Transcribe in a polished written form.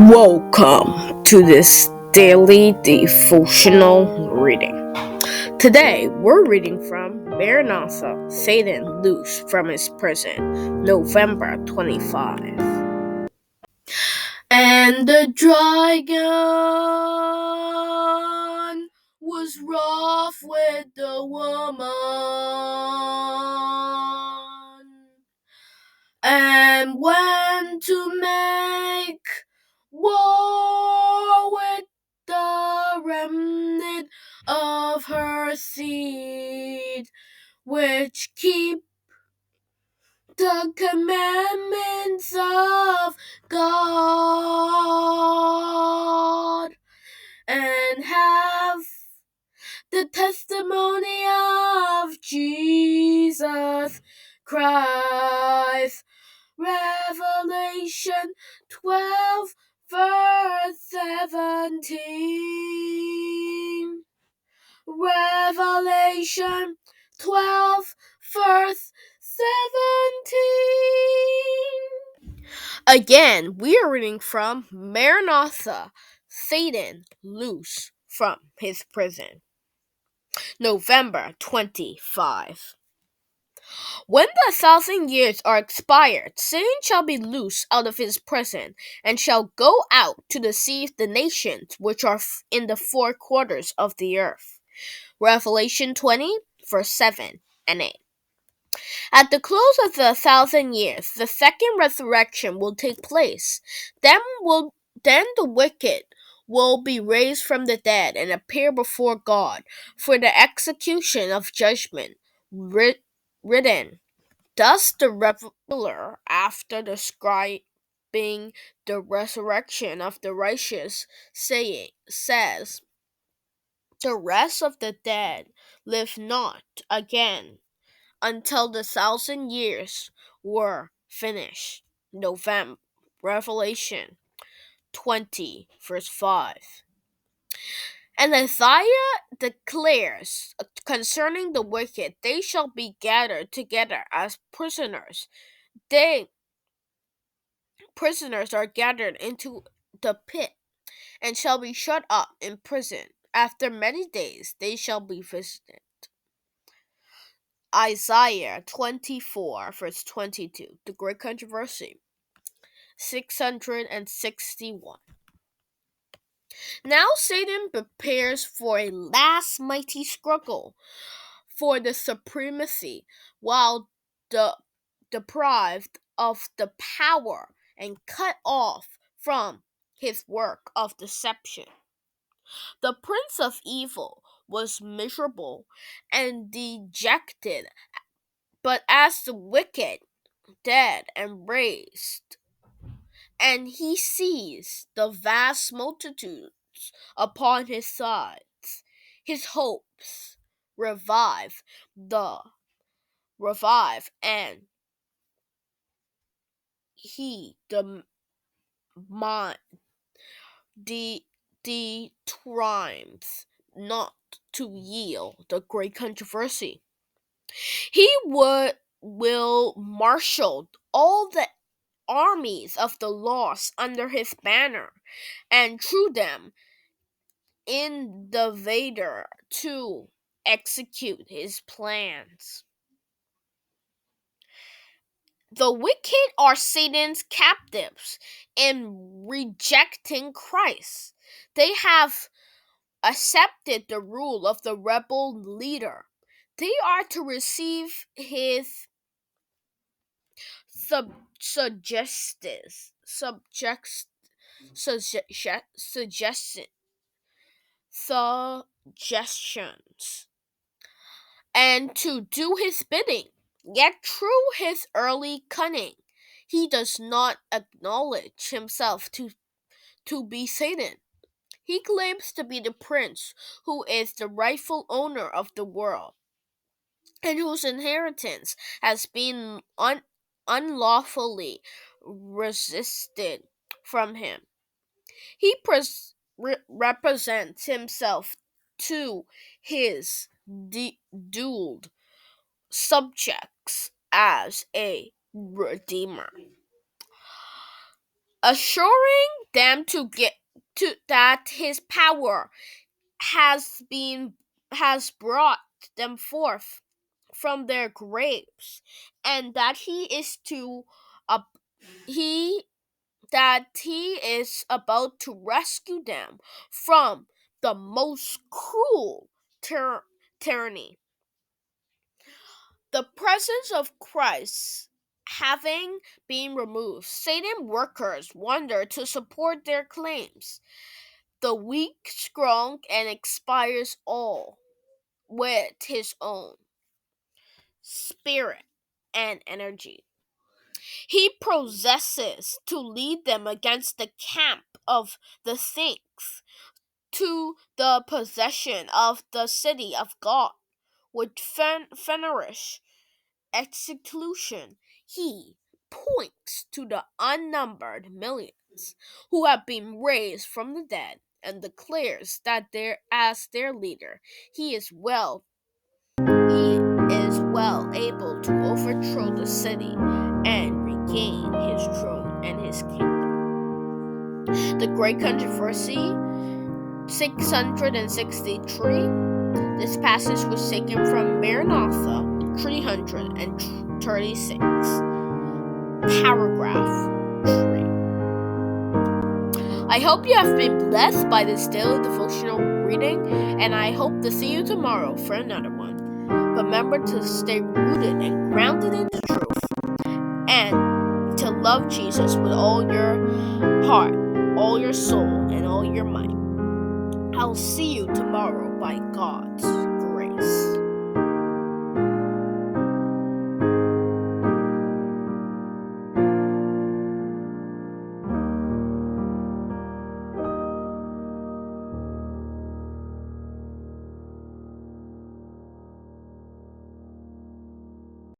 Welcome to this daily devotional reading. Today we're reading from Maranatha, Satan Loose from His Prison, November 25. And the dragon was wroth with the woman and went to make war with the remnant of her seed, which keep the commandments of God and have the testimony of Jesus Christ. Revelation 12, verse 17. Revelation 12, verse 17. Again, we are reading from Maranatha, Satan Loose from His Prison, November 25. When the 1,000 years are expired, Satan shall be loosed out of his prison, and shall go out to deceive the nations which are in the four quarters of the earth. Revelation 20, verse 7 and 8. At the close of the 1,000 years, the second resurrection will take place. Then the wicked will be raised from the dead and appear before God for the execution of judgment written. Thus the reveler, after describing the resurrection of the righteous, says, "The rest of the dead live not again until the 1,000 years were finished." Revelation 20, verse 5. And Isaiah declares concerning the wicked, they shall be gathered together as prisoners. Prisoners are gathered into the pit, and shall be shut up in prison. After many days they shall be visited. Isaiah 24, verse 22. The Great Controversy. 661. Now Satan prepares for a last mighty struggle for the supremacy, while the deprived of the power and cut off from his work of deception. The prince of evil was miserable and dejected, but as the wicked, dead and raised, and he sees the vast multitudes upon his sides, his hopes the revive, and he the triumphs not to yield the great controversy. He will marshal all the armies of the lost under his banner, and through them in the Vader to execute his plans. The wicked are Satan's captives in rejecting Christ. They have accepted the rule of the rebel leader. They are to receive his suggestions and to do his bidding. Yet through his early cunning, he does not acknowledge himself to be Satan. He claims to be the prince who is the rightful owner of the world, and whose inheritance has been unlawfully resisted from him. He represents himself to his dueled subjects as a redeemer, assuring them to get to that his power has brought them forth from their graves, and that uh, he he is about to rescue them from the most cruel tyranny. The presence of Christ having been removed, Satan workers wander to support their claims. The weak, strong, and expires all with his own spirit and energy. He possesses to lead them against the camp of the saints to the possession of the city of God with fiendish exultation. He points to the unnumbered millions who have been raised from the dead and declares that as their leader, he is well able to overthrow the city and regain his throne and his kingdom. The Great Controversy, 663. This passage was taken from Maranatha, 336, paragraph 3. I hope you have been blessed by this daily devotional reading, and I hope to see you tomorrow for another one. Remember to stay rooted and grounded in the truth, and to love Jesus with all your heart, all your soul, and all your might. I'll see you tomorrow by God's grace.